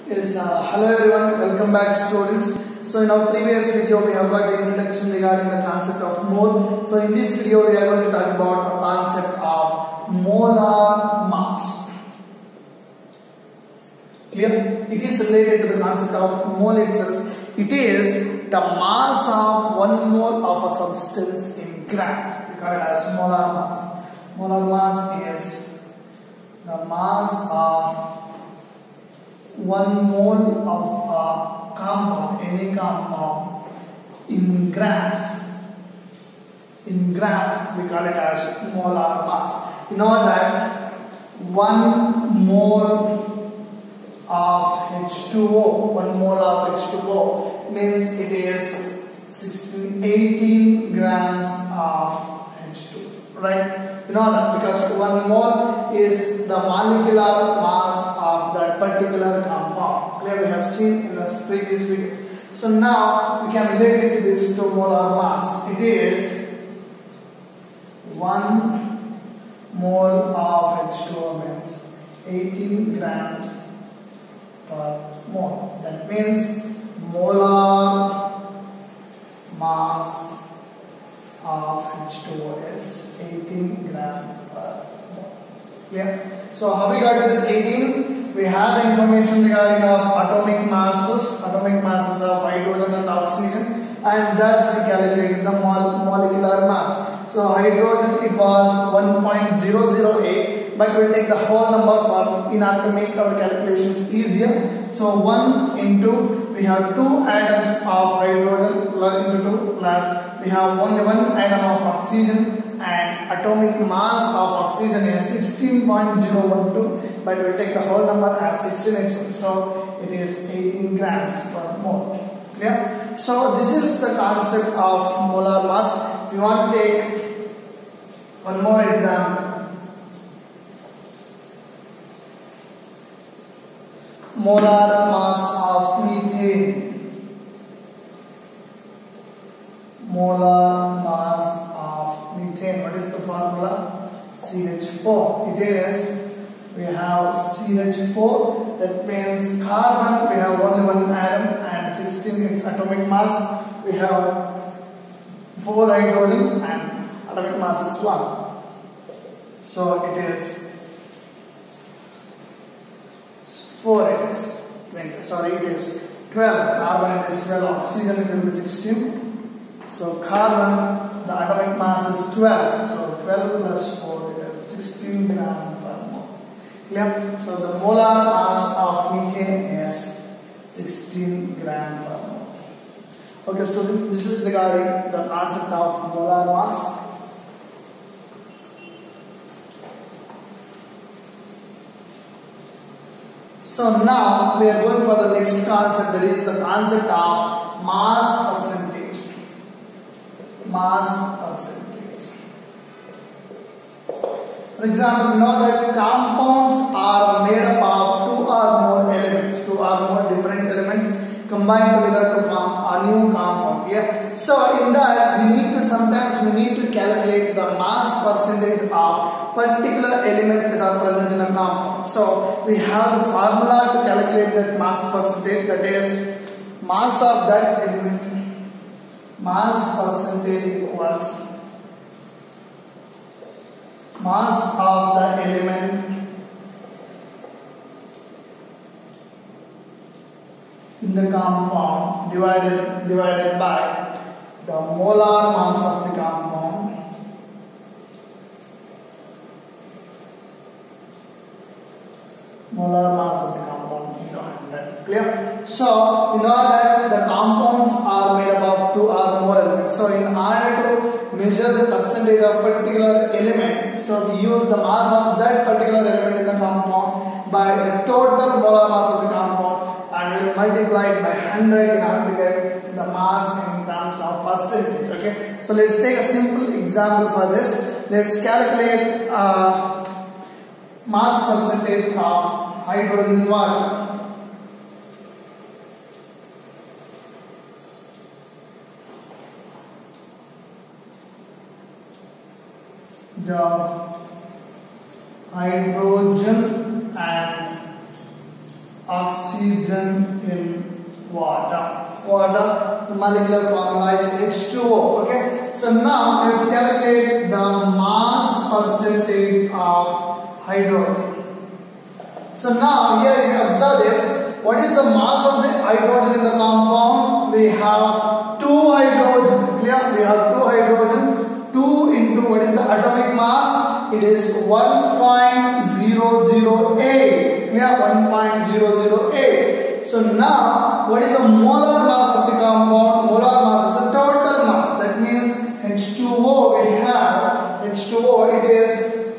Yes, hello everyone, welcome back students. So in our previous video we have got the introduction regarding the concept of mole. So in this video we are going to talk about the concept of molar mass. Clear? It is related to the concept of mole itself. It is the mass of 1 mole of a substance in grams. We call it as molar mass. Molar mass is the mass of 1 mole of a compound, any compound, in grams. In grams, we call it as molar mass. You know that 1 mole of H2O, 1 mole of H2O means it is 18 grams of H2O, right? You know that because 1 mole is the molecular mass of that particular compound. Clear? We have seen in the previous video. So now we can relate it to this to molar mass. It is 1 mole of H2O means 18 grams per mole. That means molar mass of H2O is 18 grams per mole. Clear? So how we got this 18? We have the information regarding of atomic masses of hydrogen and oxygen, and thus we calculate the molecular mass. So hydrogen it was 1.008, but we'll take the whole number for in order to make our calculations easier. So 1 into, we have 2 atoms of hydrogen into 2 plus we have only 1 atom of oxygen, and atomic mass of oxygen is 16.012, but we'll take the whole number as 16, so it is 18 grams per mole. Clear? So this is the concept of molar mass. If you want to take one more example, molar mass of methane. Molar mass of methane. What is the formula? CH4. It is, we have CH4, that means carbon, we have only 1 atom and 16 its atomic mass. We have 4 hydrogen and atomic mass is 1. So it is 4x, 20, sorry, it is 12. Carbon is 12, oxygen it will be 16. So carbon, the atomic mass is 12. So 12 plus 4 it is 16 grams per mole. Clear? So the molar mass of methane is 16 grams per mole. Okay students, this is regarding the concept of molar mass. So now we are going for the next concept, that is the concept of mass percentage. Mass percentage. For example, we know that compounds are made up of 2 or more elements, 2 or more different elements combined together to form a new compound. Yeah. So in that sometimes we need to calculate the mass percentage of particular elements that are present in a compound. So we have the formula to calculate that mass percentage, that is mass of that element. Mass percentage equals mass of the element in the compound divided by the molar mass of the compound into 100. Clear? So you know that the compounds are made up of 2 or more elements. So in order to measure the percentage of particular element, so we use the mass of that particular element in the compound by the total molar mass of the compound, and we will multiply it by 100 in order to get the mass in terms of percentage. Okay. So let's take a simple example for this. Let's calculate mass percentage of hydrogen in water. The hydrogen and oxygen oxygen in water. Water, the molecular formula is H2O. Okay, so now let's calculate the mass percentage of hydrogen. So now here you observe this. What is the mass of the hydrogen in the compound? We have 2 hydrogen. Clear? We have 2 hydrogen. 2 into what is the atomic mass? It is 1.008. Clear? 1.008. So now what is the molar mass of the compound? Molar mass is the total mass. That means H2O we have. H2O it is,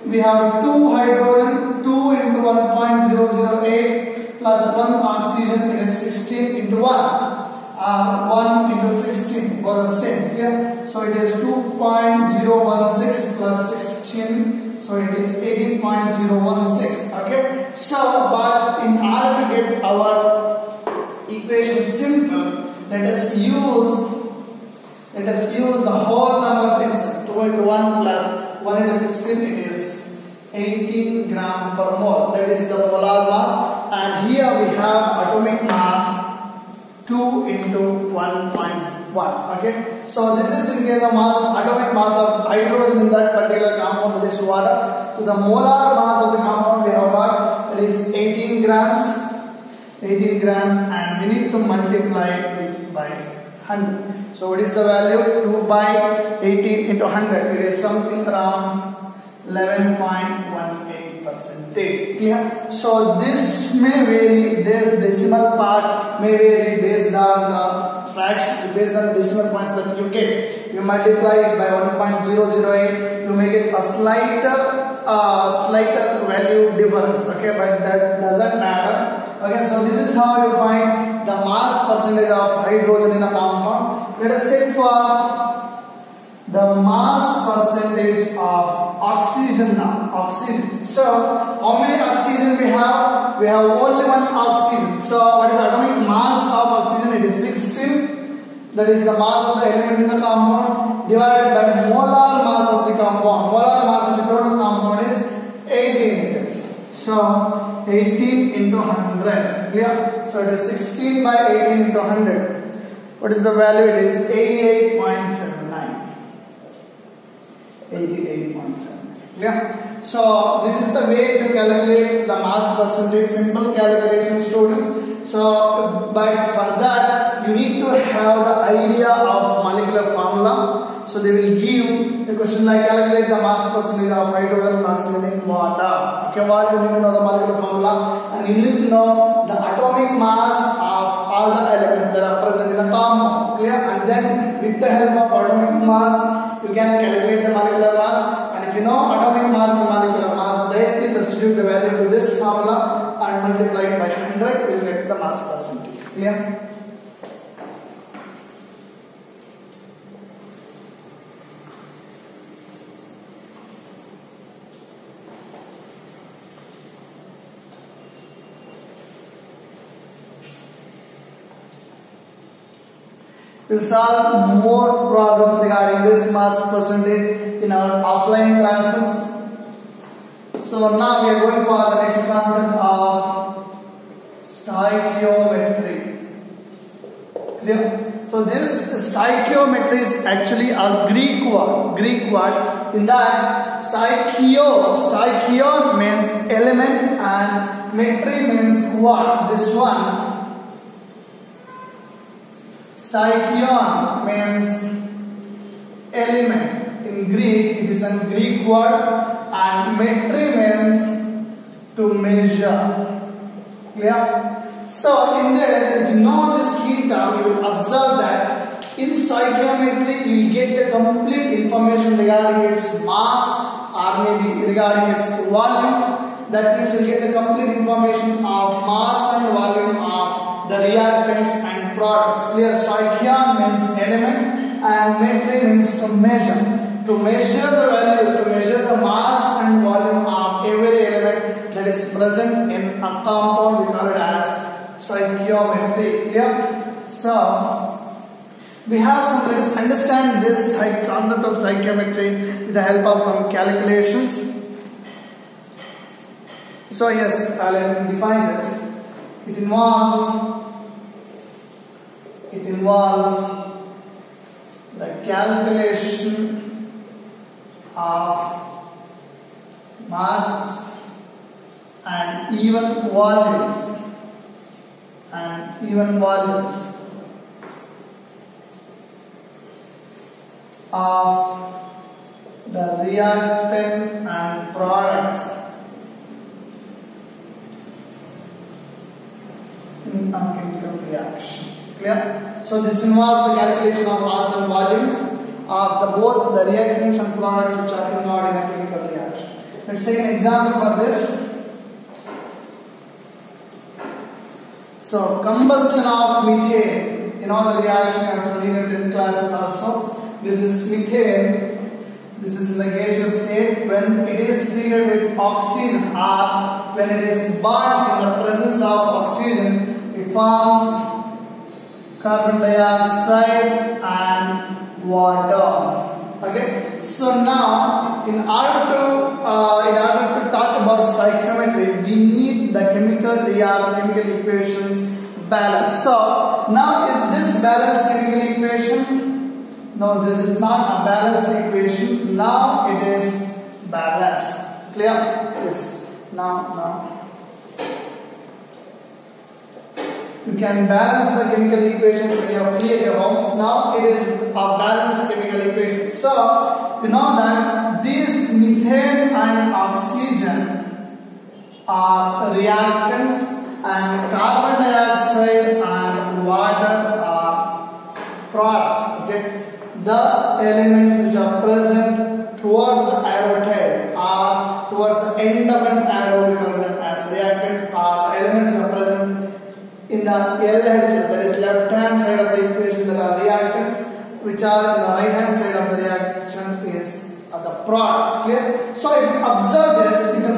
we have 2 hydrogen. 2 into 1.008 plus 1 oxygen, it is 16 into 1. 1 into 16 was the same. Yeah? So it is 2.016 plus 16. So it is 18.016. Okay. So but in order to get our equation simple, let us use the whole numbers itself. 2 into 1 plus 1 into 16, it is 18 gram per mole. That is the molar mass. And here we have atomic mass 2 into 1.1. Okay. So this is in case of mass, atomic mass of hydrogen in that particular compound, that is water. So the molar mass of the compound we have got, it is 18 grams. 18 grams, and we need to multiply it by 100. So what is the value? 2 by 18 into 100. It is something around 11.18%. Clear? So this may vary, this decimal part may vary based on the fraction, based on the decimal points that you get. You multiply it by 1.008, you make it a slighter value difference. Okay, but that doesn't matter. Okay, so this is how you find the mass percentage of hydrogen in a compound. Let us check for the mass percentage of oxygen now. Oxygen. So, how many oxygen we have? We have only 1 oxygen. So, what is the atomic mass of oxygen? It is 16. That is the mass of the element in the compound divided by molar mass of the compound. Molar mass of the total compound is 18 liters. So, 18 into 100. Clear? So, it is 16 by 18 into 100. What is the value? It is 88.79. 88.7. Yeah. So this is the way to calculate the mass percentage. Simple calculation, students. So, but for that you need to have the idea of molecular formula. So they will give a question like calculate the mass percentage of hydrogen oxygen in water. Okay, what you need to know the molecular formula, and you need to know the atomic mass of all the elements that are present in a compound. Clear? And then with the help of atomic mass, you can calculate the molecular mass. And if you know atomic mass and molecular mass, directly substitute the value to this formula and multiply it by 100, we will get the mass percentage. Clear? We will solve more problems regarding this mass percentage in our offline classes. So now we are going for the next concept of stoichiometry. Clear? So this stoichiometry is actually a Greek word. In that stoichion means element and metry means what? This one. Stoichion means element. In Greek, it is a Greek word, and metry means to measure. Clear? So in this, if you know this key term, you will observe that in stoichiometry you will get the complete information regarding its mass or maybe regarding its volume. That means you will get the complete information of mass and volume of the reactants and products. Clear? Stoichion means element and metry means to measure. To measure the values, to measure the mass and volume of every element that is present in a compound, we call it as stoichiometry. Clear? So we have some, let us understand this concept of stoichiometry with the help of some calculations. So yes, let me define this. It involves the calculation of masses and even volumes of the reactant and products in a chemical reaction. Clear? So this involves the calculation of mass and volumes of both the reactants and products which are involved in a chemical reaction. Let's take an example for this. So combustion of methane. In all the reaction I have studied in classes also. This is methane. This is in the gaseous state. When it is treated with oxygen or when it is burned in the presence of oxygen, it forms carbon dioxide and water. Okay. So now, in order to talk about stoichiometry, we need the chemical equations balance. So now, is this balanced chemical equation? No, this is not a balanced equation. Now it is balanced. Clear? Yes. Now. You can balance the chemical equations when you are free at your homes. Now it is a balanced chemical equation. So you know that these methane and oxygen are reactants and carbon dioxide and water are products. Okay, the elements which are present towards the arrow tail or towards the end of an arrow, we call them as reactants, are elements that are present in the LHS, that is left hand side of the equation, that are reactants, which are in the right hand side of the reaction is the products. Clear? So if you observe this, you can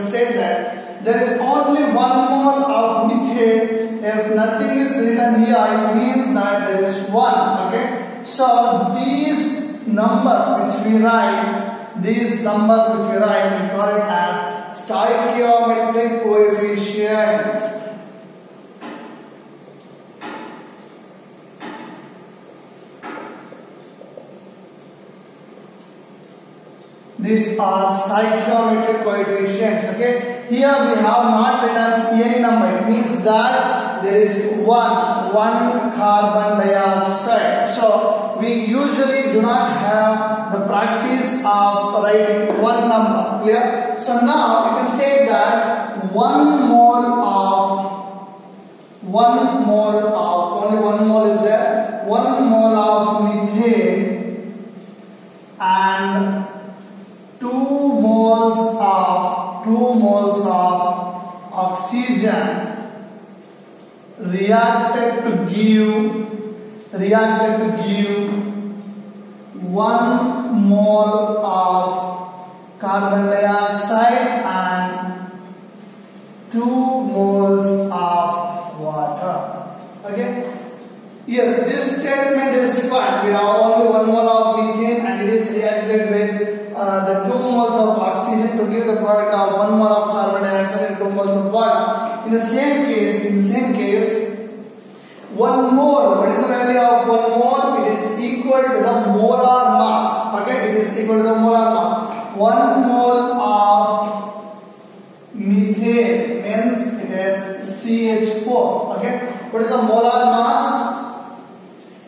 state that there is only 1 mole of methane. If nothing is written here, it means that there is 1. Okay. So these numbers which we write, we call it as stoichiometric coefficients. These are stoichiometric coefficients. Okay. Here we have not written any number. It means that there is one carbon dioxide. So we usually do not have the practice of writing one number. Clear? So now we can state that 1 mole of only 1 mole is there. 1 mole of methane and 2 moles of oxygen reacted to give 1 mole of carbon dioxide and 2 moles of water. Okay. Yes, this statement is fine. We have only 1 mole of methane and it is reacted with the 2 moles of oxygen to give the product of 1 mole of carbon dioxide and 2 moles of water. In the same case, 1 mole, what is the value of 1 mole? It is equal to the molar mass. Okay, it is equal to the molar mass. 1 mole of methane means it is CH4. Okay, what is the molar mass?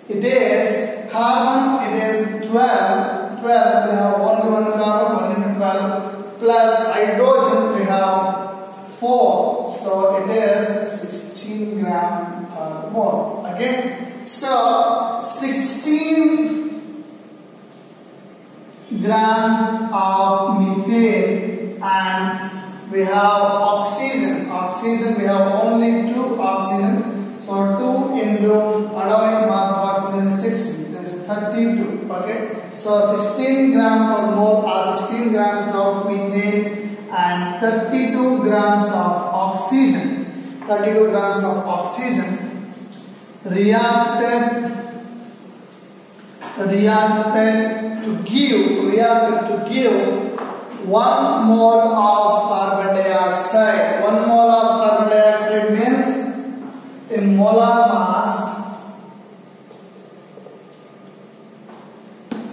It is carbon, it is 12. We have only 1 carbon, 1 into 12, plus hydrogen, we have 4. So it is 16 gram per mole. Okay, so 16 grams of methane and we have oxygen. We have only 2 oxygen. So 2 into atomic mass of oxygen is 60. That is 32. Okay. So 16 gram per mole are 16 grams of methane and 32 grams of oxygen. 32 grams of oxygen reacted to give 1 mole of carbon dioxide. 1 mole of carbon dioxide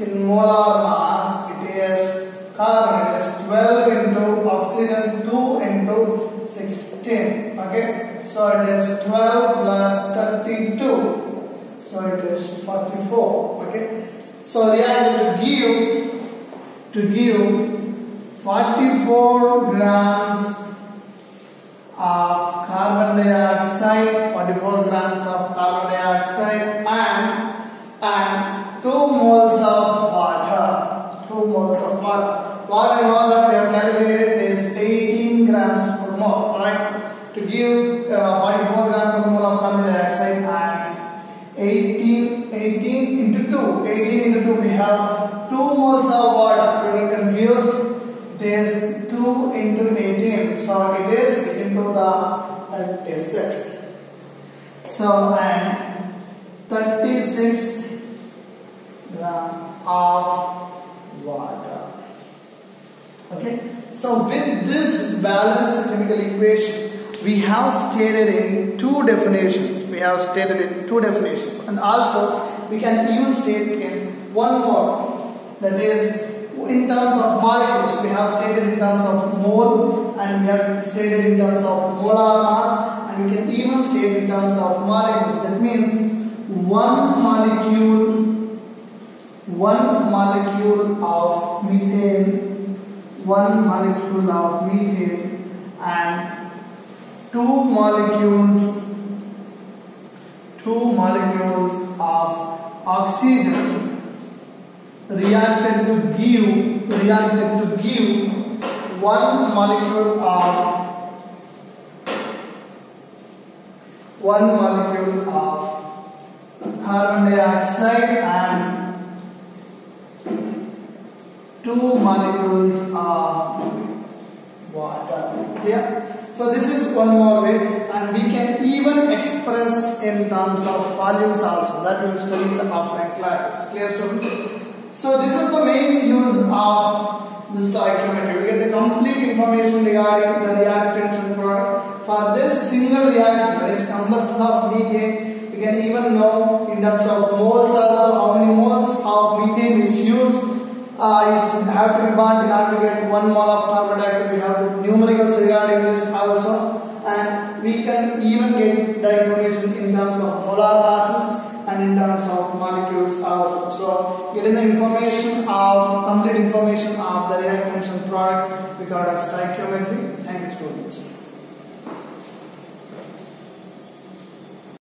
in molar mass, it is carbon, it is 12 into oxygen 2 into 16. Okay, so it is 12 plus 32, so it is 44. Okay, so reactor to give 44 grams of carbon dioxide, 44 grams of carbon dioxide and 2 moles of water. 2 moles of water. What we know that we have calculated is 18 grams per mole, right? To give 44 grams per mole of carbon dioxide and 18 into 2. 18 into 2 we have 2 moles of water. We are confused. It is 2 into 18. So it is into the 36. So and 36 grams of water. Okay. So with this balanced chemical equation, we have stated in two definitions. And also we can even state in one more. That is, in terms of molecules, we have stated in terms of mole, and we have stated in terms of molar mass, and we can even state in terms of molecules. That means one molecule of methane, and two molecules of oxygen reacted to give one molecule of carbon dioxide and 2 molecules of water. Clear? So this is one more way, and we can even express in terms of volumes also. That we will study in the offline classes. Clear, students? So this is the main use of the stoichiometry. We get the complete information regarding the reactants and products. For this single reaction, that is combustion of methane, we can even know in terms of moles also how many moles of methane is used. Have to be burned in order to get 1 mole of carbon dioxide. We have the numericals regarding this also, and we can even get the information in terms of molar masses and in terms of molecules also. So getting the complete information of the reactants and products, we got a stoichiometry.